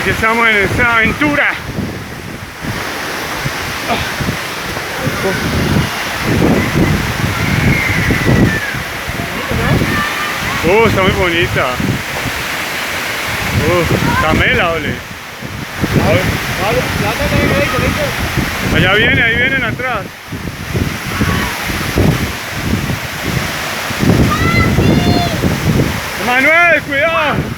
aquí estamos en esta aventura. Está muy bonita. Camela, ole. Allá viene, ahí vienen atrás. Manuel, cuidado.